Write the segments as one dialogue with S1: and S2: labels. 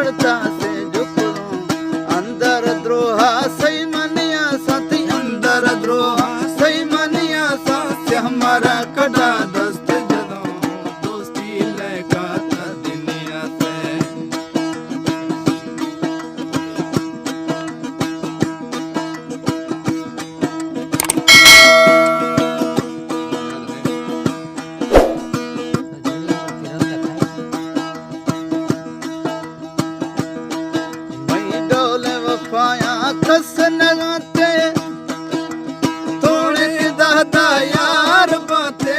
S1: पड़ता से झुकूं अंदर द्रोहा सही मनिया साथी अंदर द्रोहा सही मनिया साथी हमारा कड़ा दस्त जदों दोस्ती लेका था दुनिया से वफाया कस नगाते थोड़े दादा यार बाते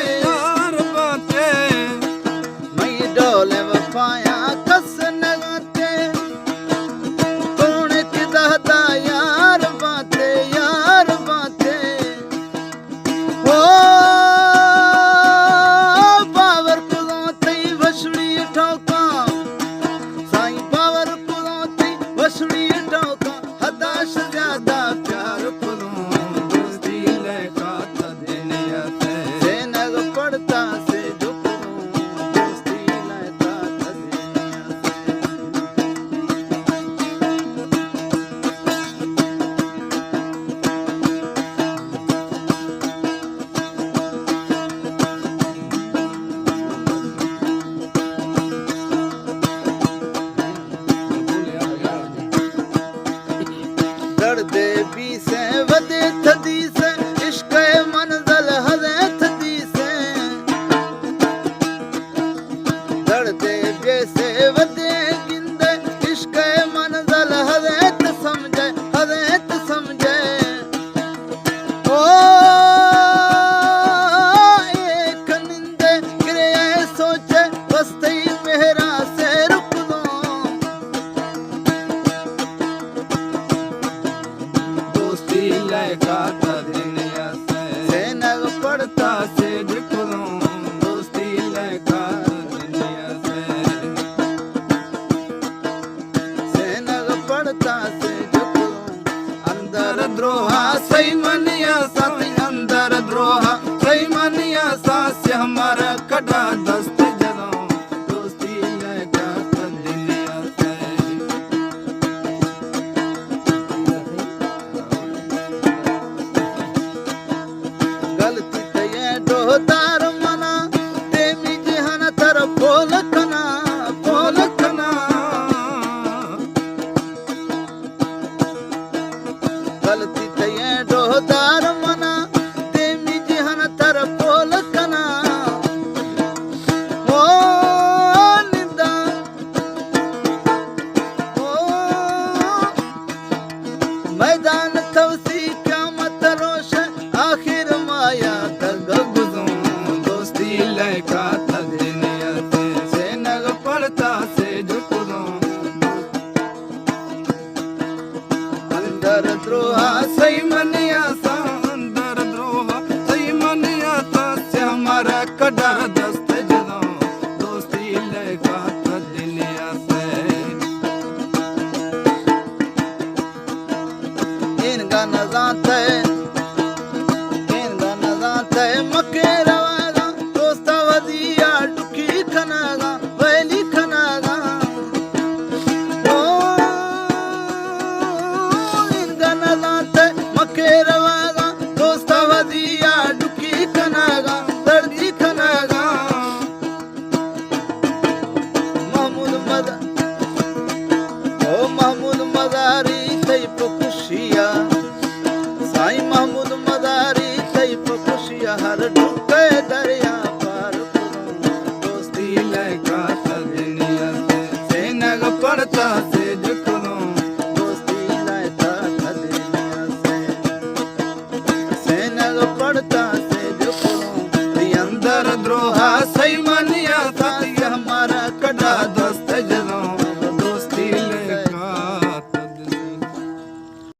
S1: मई डोले वफाया कस नगाते थोड़े दादा यार बाते हो पावर कुदाते वसुड़ी ठोका साईं पावर कुदाते वसुड़ी ठोका हदाश ज्यादा प्यार करूं दोस्ती लेका था दुनिया से नग पड़ता से झुकूं दोस्ती लेका था दुनिया दर्दे भी से वदे थदी से इश्क मंजिल हजे थदी से दर्दे भी से वदे गिंदे इश्क मंजिल हजे त समझे ओ एक निंदे गिरे सोचे बस्ती मेरा से रुक दो दोस्ती लेका था दुनिया से नग पड़ता से झुकूं दोस्ती लेका दुनिया से नग पड़ता से झुकूं अंदर द्रोहा सही मनिया साथी अंदर द्रोहा सही मनिया साथी हमारा कड़ा दस्त जदों दोस्ती लेका था दुनिया से गलती ते ये डोहदार मना तेमी जहान तर बोल कना गलती ते ये डोहदार मना तेमी जहान तर बोल कना ओ निंदा ओ मैदान तवसी क़यामत रोश आखिर माया तक गुजूं दोस्ती लेका था दुनिया से नग पड़ता से झुकूं अंदर द्रोहा सही मनिया सा अंदर द्रोहा सही मनिया सा से हमारा कड़ा दस्त जदों दोस्ती लेका था दुनिया से इनका नजाते मके रवागा दोस्ता वदिया डुकी खनागा वैली खनागा ओ इनका नजाते मके रवागा दोस्ता वदिया डुकी खनागा दर्दी खनागा महमूद मदारी तई खुशिया साईं महमूद मदारी तई खुशिया हर डुके दरिया पार दोस्ती लेका था दुनिया से नग पड़ता से झुकूं दोस्ती लेका था दुनिया से नग पड़ता